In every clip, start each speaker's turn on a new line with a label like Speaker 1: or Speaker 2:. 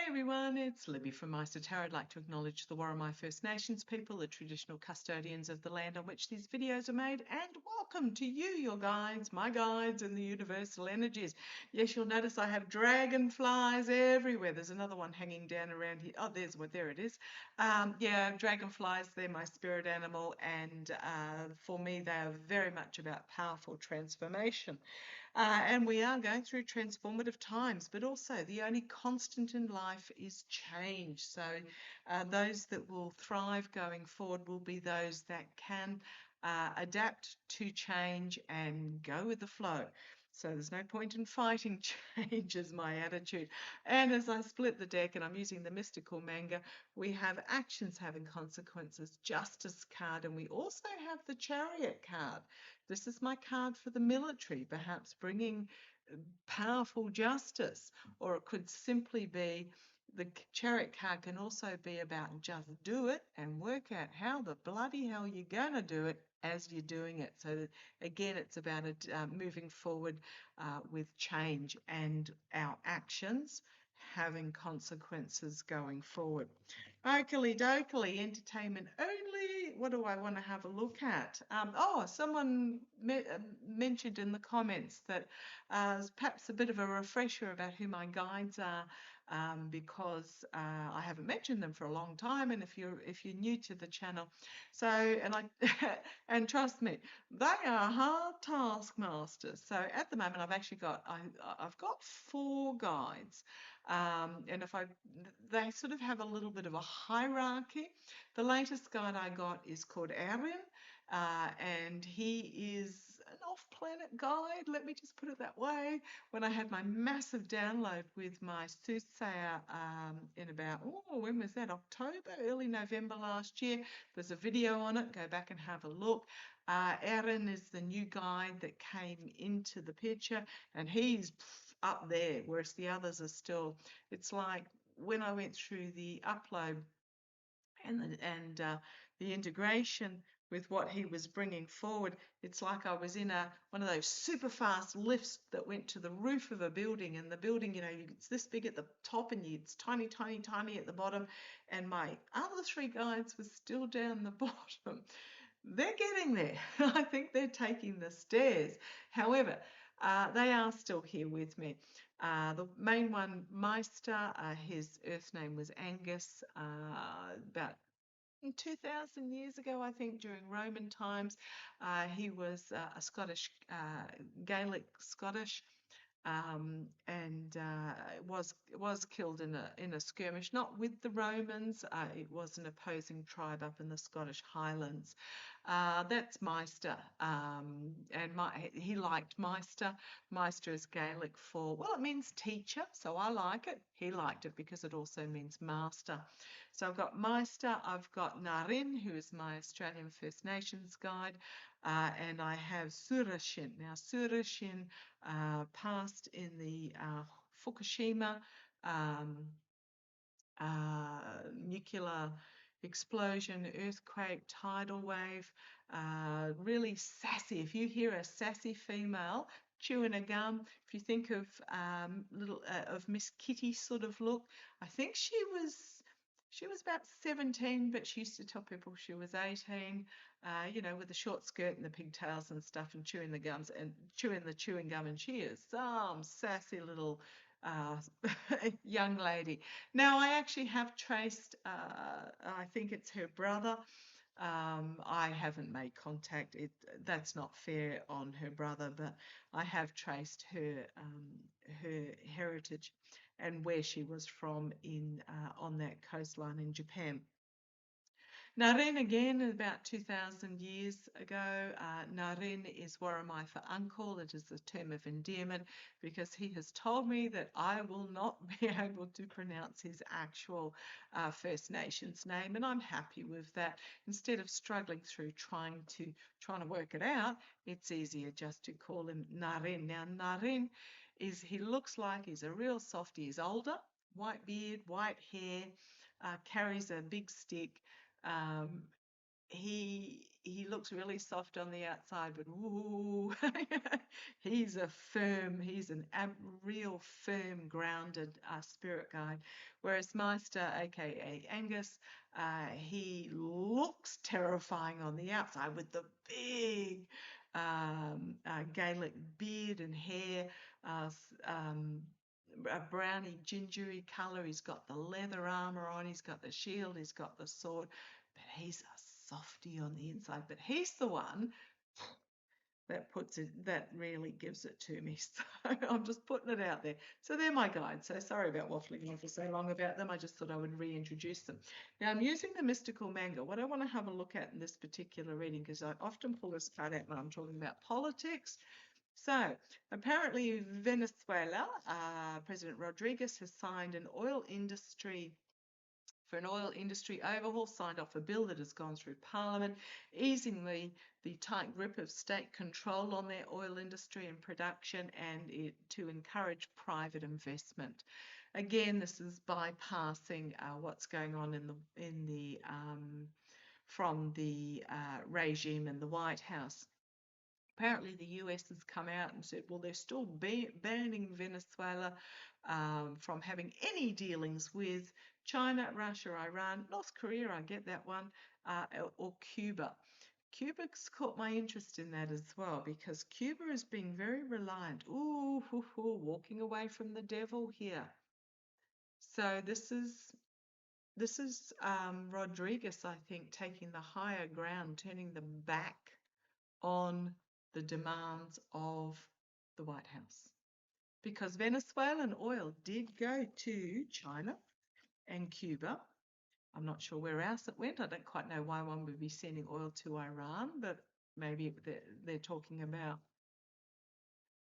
Speaker 1: Hey everyone, it's Libby from maighstirtarot. I'd like to acknowledge the Worimi First Nations people, the traditional custodians of the land on which these videos are made, and welcome to you, your guides, my guides in the universal energies. Yes, you'll notice I have dragonflies everywhere. There's another one hanging down around here. Oh, there it is. Yeah, dragonflies, they're my spirit animal, and for me, they are very much about powerful transformation. And we are going through transformative times, but also the only constant in life is change. So those that will thrive going forward will be those that can adapt to change and go with the flow. So there's no point in fighting change is my attitude. And as I split the deck and I'm using the mystical manga, we have actions having consequences, justice card, and we also have the chariot card. This is my card for the military, perhaps bringing powerful justice, or it could simply be the chariot card can also be about just do it and work out how the bloody hell you're going to do it as you're doing it. So again, it's about it, moving forward with change and our actions having consequences going forward. Oakley dokley, entertainment only. What do I want to have a look at? Someone mentioned in the comments that perhaps a bit of a refresher about who my guides are, because I haven't mentioned them for a long time. And if you're new to the channel, so and trust me, they are hard taskmasters. So at the moment, I've got 4 guides. And they sort of have a little bit of a hierarchy. The latest guide I got is called Aaron, and he is an off-planet guide, let me just put it that way. When I had my massive download with my soothsayer in about, when was that? October, early November last year. There's a video on it, go back and have a look. Aaron is the new guide that came into the picture, and he's up there, whereas the others are still, it's like when I went through the upload and the integration with what he was bringing forward, it's like I was in one of those super fast lifts that went to the roof of a building, and the building, it's this big at the top and it's tiny, tiny, tiny at the bottom, and my other 3 guides were still down the bottom. They're getting there. I think they're taking the stairs. However, they are still here with me. The main one, Meister, his earth name was Angus, about 2,000 years ago, I think, during Roman times. He was a Scottish, Gaelic Scottish, and was killed in a skirmish, not with the Romans. It was an opposing tribe up in the Scottish Highlands. That's Meister, and he liked Meister. Meister is Gaelic for, well, it means teacher, so I like it. He liked it because it also means master. So I've got Meister, I've got Narin, who is my Australian First Nations guide, and I have Surashin. Now, Surashin passed in the Fukushima nuclear explosion, earthquake, tidal wave, really sassy. If you hear a sassy female chewing a gum, if you think of of Miss Kitty sort of look, I think she was about 17, but she used to tell people she was 18, with the short skirt and the pigtails and stuff, and chewing the gums and chewing the chewing gum, and she is some sassy little young lady. Now, I actually have traced, I think it's her brother. I haven't made contact. That's not fair on her brother, but I have traced her heritage and where she was from on that coastline in Japan. Narin, again, about 2,000 years ago, Narin is Worimi for uncle. It is a term of endearment because he has told me that I will not be able to pronounce his actual First Nations name, and I'm happy with that. Instead of struggling through trying to work it out, it's easier just to call him Narin. Now, Narin he looks like he's a real softie. He's older, white beard, white hair, carries a big stick. Um, he looks really soft on the outside, but ooh, he's a real firm, grounded spirit guide. Whereas Meister, aka Angus, he looks terrifying on the outside with the big Gaelic beard and hair, a browny, gingery colour. He's got the leather armour on, he's got the shield, he's got the sword, but he's a softy on the inside. But he's the one that really gives it to me. So I'm just putting it out there. So they're my guides. So sorry about waffling on for so long about them. I just thought I would reintroduce them. Now I'm using the mystical manga. What I want to have a look at in this particular reading, because I often pull this card out when I'm talking about politics. So apparently Venezuela, President Rodriguez has signed an oil industry overhaul, signed off a bill that has gone through Parliament, easing the tight grip of state control on their oil industry and production, and to encourage private investment. Again, this is bypassing what's going on from the regime in the White House. Apparently, the US has come out and said, well, they're still banning Venezuela from having any dealings with China, Russia, Iran, North Korea, I get that one, or Cuba. Cuba's caught my interest in that as well, because Cuba is being very reliant. Ooh, walking away from the devil here. So this is Rodriguez, I think, taking the higher ground, turning them back on the demands of the White House. Because Venezuelan oil did go to China and Cuba. I'm not sure where else it went. I don't quite know why one would be sending oil to Iran, but maybe they're talking about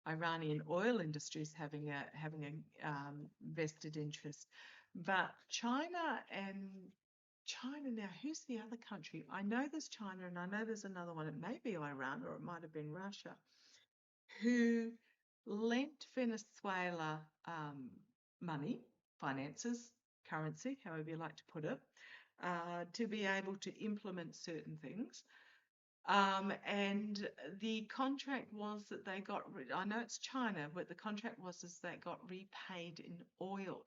Speaker 1: Iranian oil industries having a vested interest. But China now, who's the other country? I know there's China and I know there's another one. It may be Iran or it might have been Russia, who lent Venezuela money, finances, currency, however you like to put it, to be able to implement certain things. And the contract was that they got, I know it's China, but the contract was is they got repaid in oil,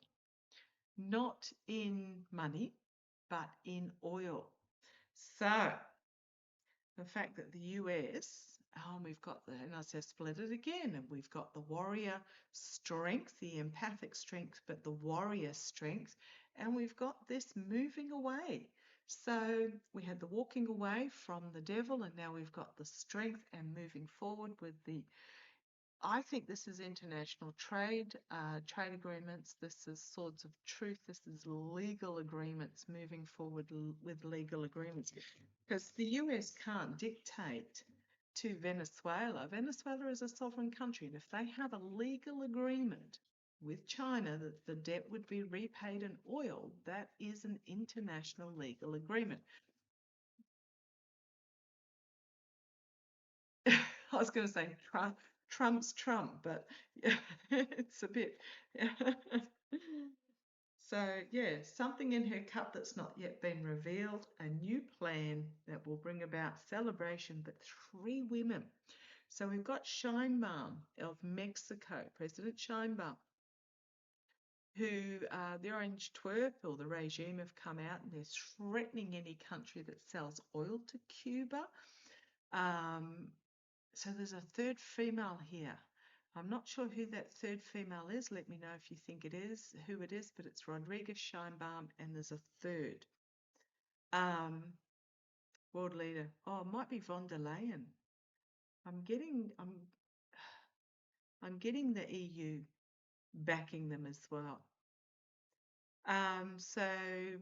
Speaker 1: not in money, but in oil. So the fact that the US, we've got and I say split it again, and we've got the warrior strength, the empathic strength, but the warrior strength, and we've got this moving away. So we had the walking away from the devil, and now we've got the strength and moving forward with I think this is international trade agreements. This is swords of truth. This is legal agreements, moving forward with legal agreements. Because the US can't dictate to Venezuela. Venezuela is a sovereign country, and if they have a legal agreement with China that the debt would be repaid in oil, that is an international legal agreement. I was going to say Trump's Trump, but it's a bit. So, yeah, something in her cup that's not yet been revealed, a new plan that will bring about celebration, but 3 women. So we've got Sheinbaum of Mexico, President Sheinbaum, who the Orange Twerp or the regime have come out and they're threatening any country that sells oil to Cuba. So there's a third female here. I'm not sure who that third female is. Let me know if you think who it is, but it's Rodriguez, Sheinbaum, and there's a third. World leader. Oh, it might be von der Leyen. I'm getting the EU backing them as well. So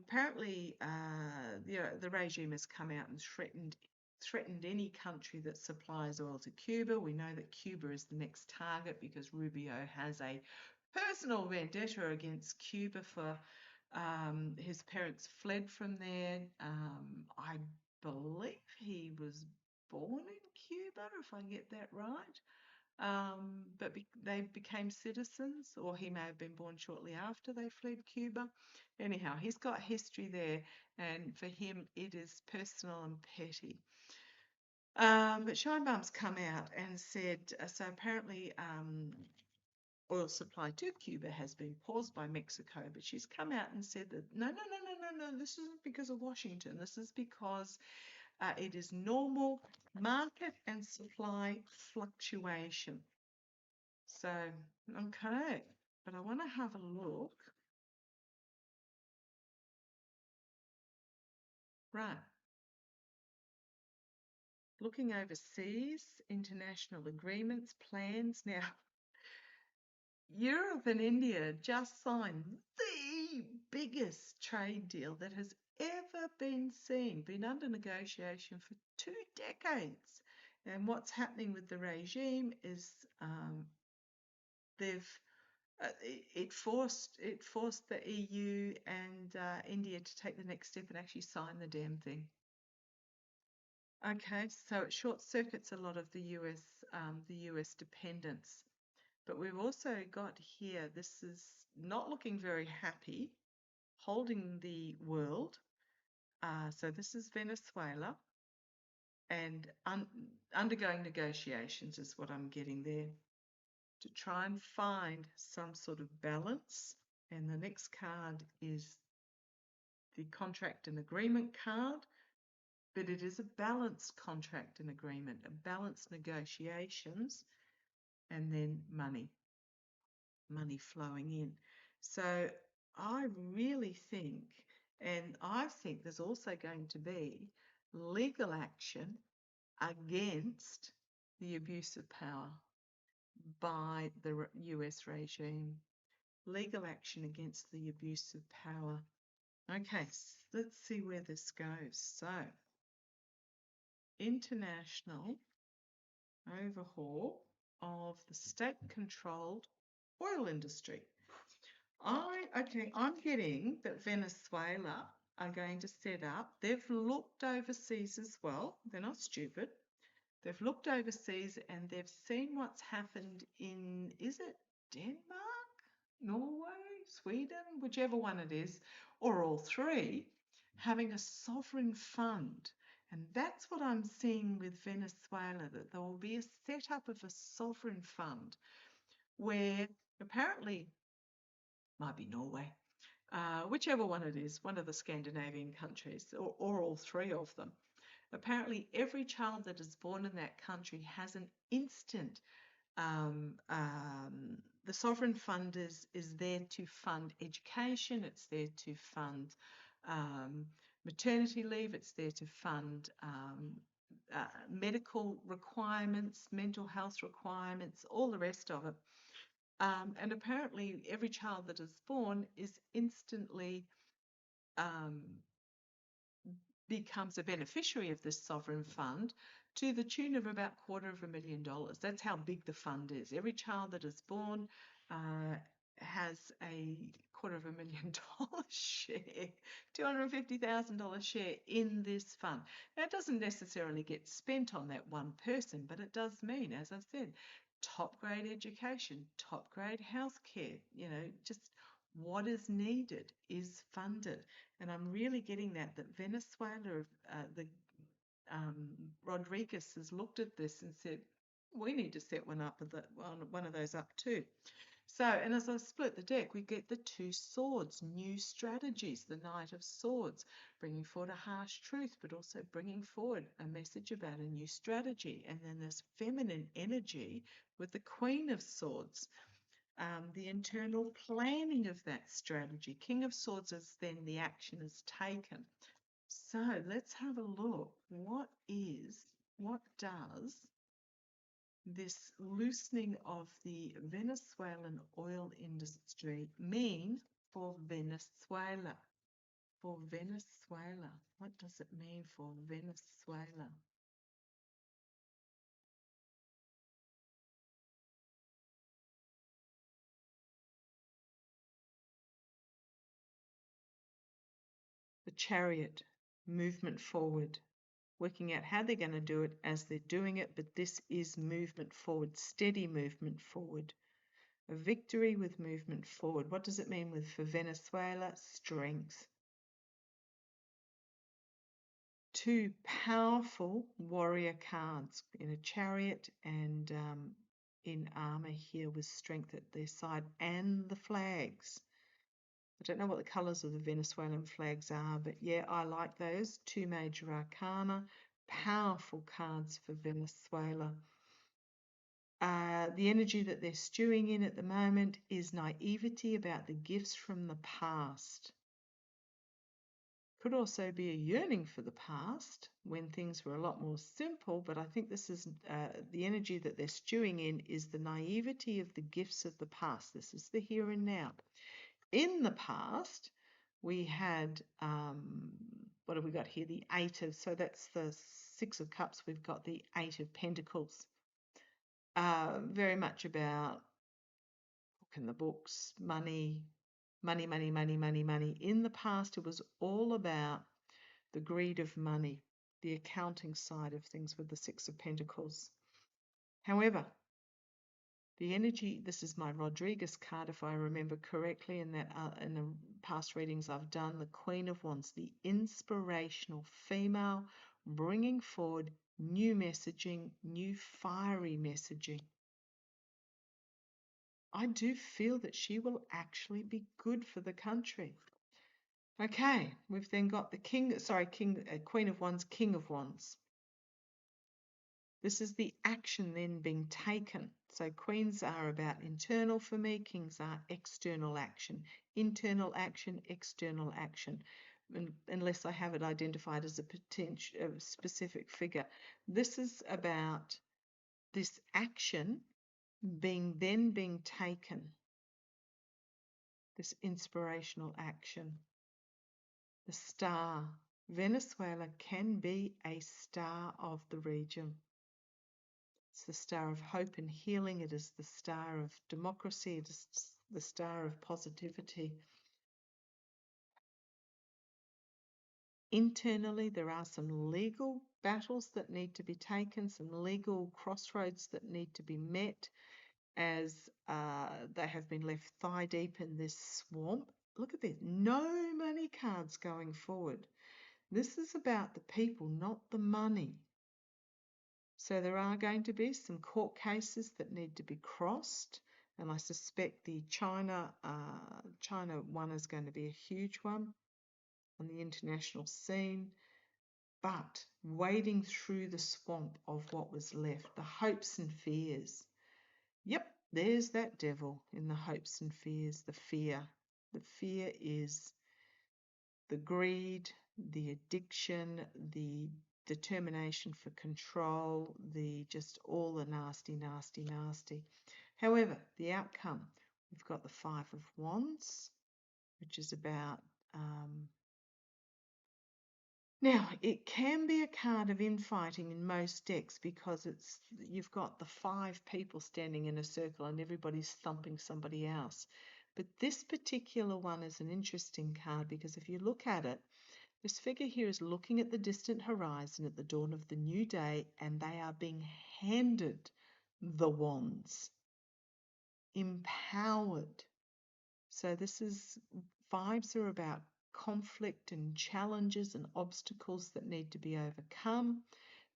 Speaker 1: apparently, the regime has come out and threatened any country that supplies oil to Cuba. We know that Cuba is the next target because Rubio has a personal vendetta against Cuba for his parents fled from there. I believe he was born in Cuba, if I get that right. but they became citizens, or he may have been born shortly after they fled Cuba. Anyhow, he's got history there, and for him, it is personal and petty. But Scheinbaum's come out and said, so apparently oil supply to Cuba has been paused by Mexico, but she's come out and said that no, this isn't because of Washington. This is because it is normal market and supply fluctuation. So, okay, but I want to have a look. Right. Looking overseas, international agreements, plans. Now, Europe and India just signed the biggest trade deal that has ever been seen, been under negotiation for 2 decades. And what's happening with the regime is they've it forced the EU and India to take the next step and actually sign the damn thing. Okay, so it short circuits a lot of the US dependence. But we've also got here, this is not looking very happy, holding the world. So this is Venezuela, and undergoing negotiations is what I'm getting there, to try and find some sort of balance. And the next card is the contract and agreement card, but it is a balanced contract and agreement, a balanced negotiations, and then money flowing in. So I really think, and I think there's also going to be legal action against the abuse of power by the US regime. Legal action against the abuse of power. Okay, let's see where this goes. So, international overhaul of the state-controlled oil industry. I'm getting that Venezuela are going to set up. They've looked overseas as well. They're not stupid. They've looked overseas and they've seen what's happened in, is it Denmark, Norway, Sweden, whichever one it is, or all three, having a sovereign fund. And that's what I'm seeing with Venezuela, that there will be a setup of a sovereign fund where apparently, might be Norway, whichever one it is, one of the Scandinavian countries, or all three of them. Apparently, every child that is born in that country has an instant. The sovereign fund is there to fund education. It's there to fund maternity leave. It's there to fund medical requirements, mental health requirements, all the rest of it. And apparently, every child that is born is instantly becomes a beneficiary of this sovereign fund to the tune of about $250,000. That's how big the fund is. Every child that is born has a $250,000 share, $250,000 share in this fund. Now, it doesn't necessarily get spent on that one person, but it does mean, as I've said, top grade education, top grade healthcare, just what is needed is funded. And I'm really getting that Venezuela, Rodriguez has looked at this and said, we need to set one of those up too. So, and as I split the deck, we get the two swords, new strategies, the Knight of Swords, bringing forward a harsh truth, but also bringing forward a message about a new strategy. And then this feminine energy with the Queen of Swords, the internal planning of that strategy. King of Swords is then the action is taken. So let's have a look. What does this loosening of the Venezuelan oil industry mean for Venezuela? For Venezuela, what does it mean for Venezuela? The Chariot, movement forward, working out how they're going to do it as they're doing it, but this is movement forward, steady movement forward. A victory with movement forward. What does it mean for Venezuela? Strength. Two powerful warrior cards in a chariot and in armor here with strength at their side, and the flags. I don't know what the colours of the Venezuelan flags are, but yeah, I like those. Two major arcana, powerful cards for Venezuela. The energy that they're stewing in at the moment is naivety about the gifts from the past. Could also be a yearning for the past when things were a lot more simple, but I think this is the energy that they're stewing in is the naivety of the gifts of the past. This is the here and now. In the past, we had, what have we got here? The so that's the Six of Cups. We've got the Eight of Pentacles. Very much about book in the books, money. In the past, it was all about the greed of money, the accounting side of things with the Six of Pentacles. However, the energy, this is my Rodriguez card, if I remember correctly, in the past readings I've done, the Queen of Wands, the inspirational female, bringing forward new messaging, new fiery messaging. I do feel that she will actually be good for the country. Okay, we've then got the Queen of Wands, King of Wands. This is the action then being taken. So queens are about internal for me, kings are external action. Internal action, external action, unless I have it identified as a specific figure. This is about this action being taken, this inspirational action. The star. Venezuela can be a star of the region. It's the star of hope and healing. It is the star of democracy. It is the star of positivity. Internally, there are some legal battles that need to be taken, some legal crossroads that need to be met as they have been left thigh deep in this swamp. Look at this. No money cards going forward. This is about the people, not the money. So there are going to be some court cases that need to be crossed, and I suspect the China one is going to be a huge one on the international scene. But wading through the swamp of what was left, the hopes and fears. Yep, there's that devil in the hopes and fears, the fear. The fear is the greed, the addiction, the determination for control, just all the nasty. However, the outcome, we've got the Five of Wands, which is about, now it can be a card of infighting in most decks because you've got the five people standing in a circle and everybody's thumping somebody else. But this particular one is an interesting card because if you look at it, this figure here is looking at the distant horizon at the dawn of the new day, and they are being handed the wands, empowered. So vibes are about conflict and challenges and obstacles that need to be overcome.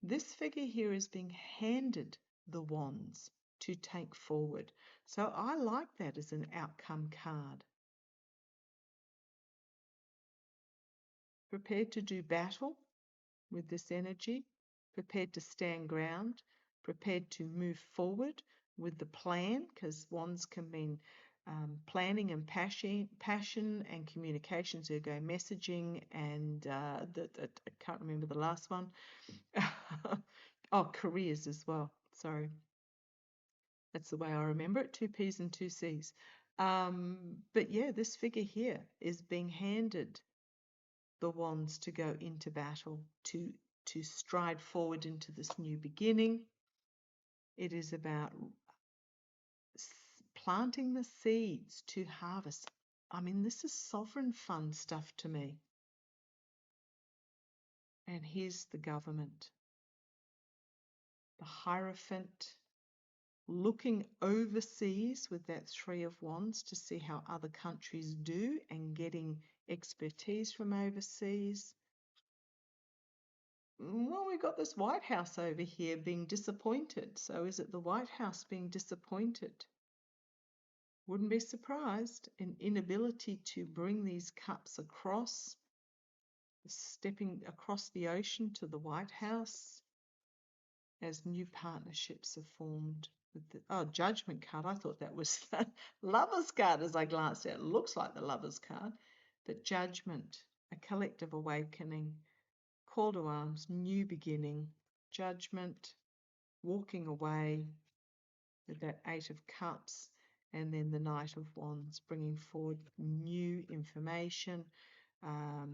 Speaker 1: This figure here is being handed the wands to take forward. So I like that as an outcome card. Prepared to do battle with this energy, prepared to stand ground, prepared to move forward with the plan, because wands can mean planning and passion and communications, ergo messaging, and I can't remember the last one. Oh, careers as well. Sorry. That's the way I remember it, 2 P's and 2 C's. But yeah, this figure here is being handed the wands to go into battle, to stride forward into this new beginning. It is about planting the seeds to harvest. I mean, this is sovereign fun stuff to me. And here's the government. The Hierophant looking overseas with that Three of Wands to see how other countries do and getting expertise from overseas. Well, we've got this White House over here being disappointed. So is it the White House being disappointed? Wouldn't be surprised. An inability to bring these cups across, stepping across the ocean to the White House as new partnerships are formed. With the Judgment card. I thought that was the Lover's card as I glanced at it. It looks like the Lover's card. But Judgment, a collective awakening, call to arms, new beginning, Judgment, walking away with that Eight of Cups, and then the Knight of Wands, bringing forward new information,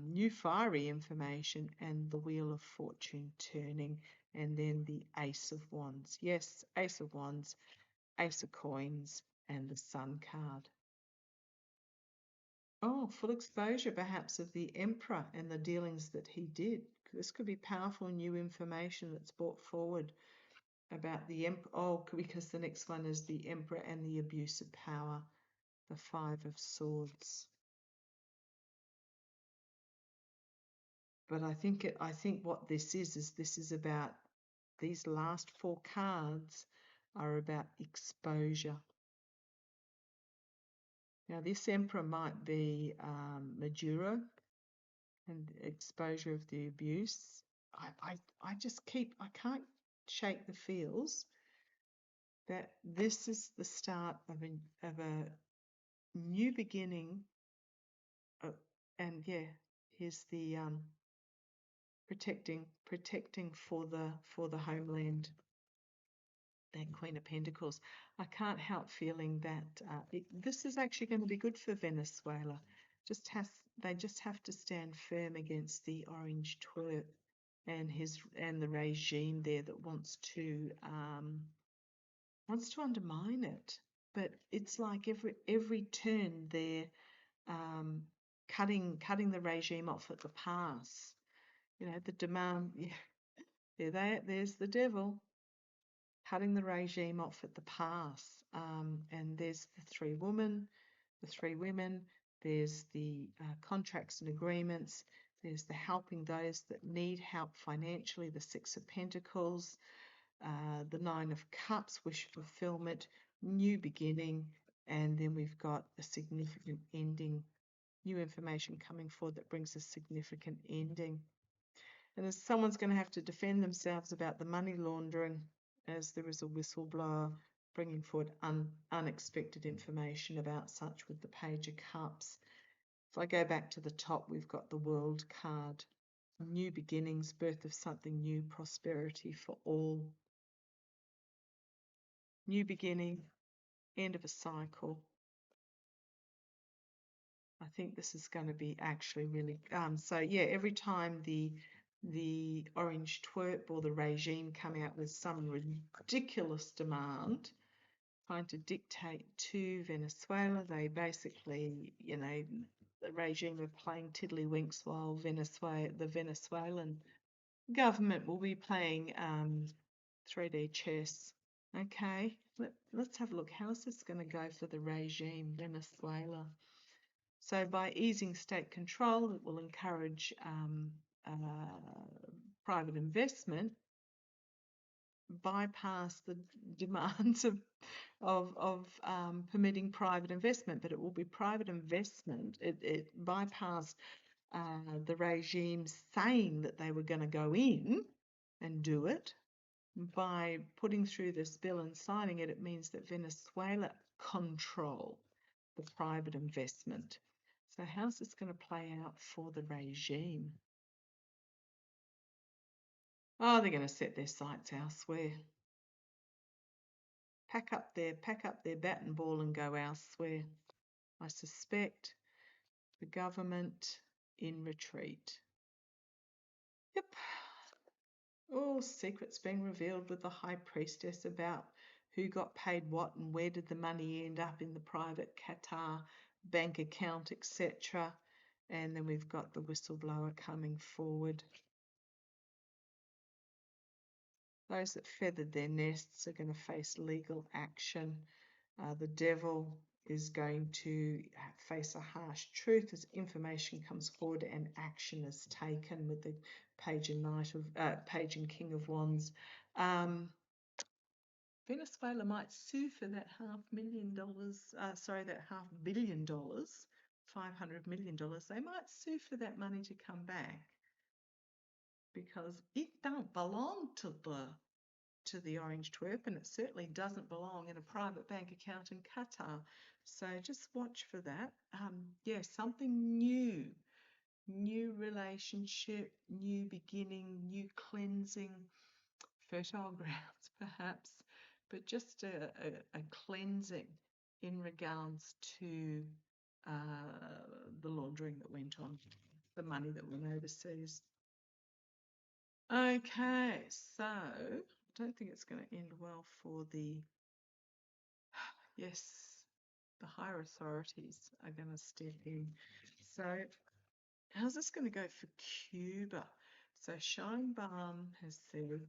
Speaker 1: new fiery information, and the Wheel of Fortune turning, and then the Ace of Wands. Yes, Ace of Wands, Ace of Coins, and the Sun card. Oh, full exposure perhaps of the Emperor and the dealings that he did. This could be powerful new information that's brought forward about the Emperor. Oh, because the next one is the Emperor and the abuse of power, the Five of Swords. But I think what this is about, these last four cards are about exposure. Now this Emperor might be Maduro and exposure of the abuse. I can't shake the feels that this is the start of a new beginning. And yeah, here's the protecting for the homeland. That Queen of Pentacles. I can't help feeling that this is actually going to be good for Venezuela. They just have to stand firm against the orange twerp and the regime there that wants to undermine it. But it's like every turn they're cutting the regime off at the pass. You know, the demand. Yeah, there's the devil. Cutting the regime off at the pass. And there's the three women, there's the contracts and agreements, there's the helping those that need help financially, the Six of Pentacles, the Nine of Cups, wish fulfillment, new beginning, and then we've got a significant ending, new information coming forward that brings a significant ending. And as someone's going to have to defend themselves about the money laundering, as there is a whistleblower bringing forward unexpected information about such with the Page of Cups. If I go back to the top, we've got the World card. New beginnings, birth of something new, prosperity for all. New beginning, end of a cycle. I think this is going to be actually really, so yeah, every time the orange twerp or the regime come out with some ridiculous demand trying to dictate to Venezuela, they basically, you know, the regime are playing tiddlywinks while the Venezuelan government will be playing 3D chess. Okay, let's have a look. How's this going to go for the regime, Venezuela? So by easing state control, it will encourage private investment, bypass the demands of permitting private investment, but it will be private investment. It bypassed the regime saying that they were going to go in and do it. By putting through this bill and signing it, it means that Venezuela control the private investment. So how's this going to play out for the regime? Oh, they're going to set their sights elsewhere. Pack up their bat and ball and go elsewhere. I suspect the government in retreat. Yep. Oh, secrets being revealed with the High Priestess about who got paid what and where did the money end up in the private Qatar bank account, etc. And then we've got the whistleblower coming forward. Those that feathered their nests are going to face legal action. The devil is going to face a harsh truth as information comes forward and action is taken with the Page and King of Wands. Venezuela might sue for that that $500 million, $500 million. They might sue for that money to come back because it don't belong to the orange twerp, and it certainly doesn't belong in a private bank account in Qatar. So just watch for that. Something new relationship, new beginning, new cleansing, fertile grounds perhaps, but just a cleansing in regards to the laundering that went on, the money that went overseas. Okay, so I don't think it's going to end well for the higher authorities are going to step in. So how's this going to go for Cuba? So Shine Balm has said,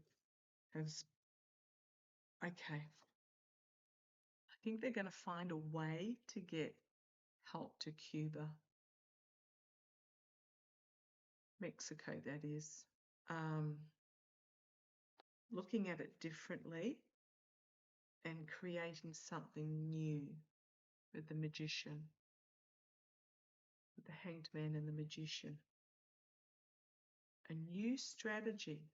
Speaker 1: okay, I think they're going to find a way to get help to Cuba. Mexico, that is. Looking at it differently and creating something new with the Magician, with the Hanged Man and the Magician. A new strategy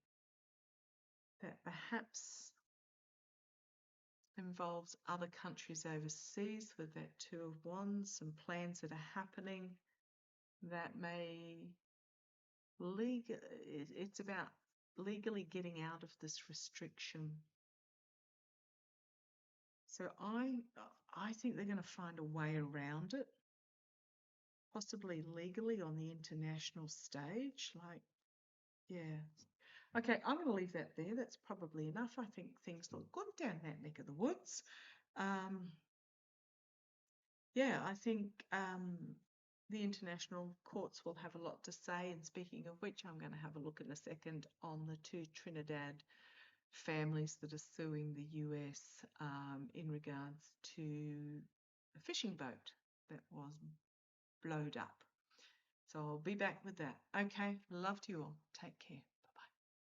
Speaker 1: that perhaps involves other countries overseas with that Two of Wands, some plans that are happening that may it's about legally getting out of this restriction. So I think they're going to find a way around it, possibly legally on the international stage. Okay, I'm going to leave that there. That's probably enough. I think things look good down that neck of the woods. I think the international courts will have a lot to say. And speaking of which, I'm going to have a look in a second on the two Trinidad families that are suing the US in regards to a fishing boat that was blowed up. So I'll be back with that. Okay, love to you all. Take care.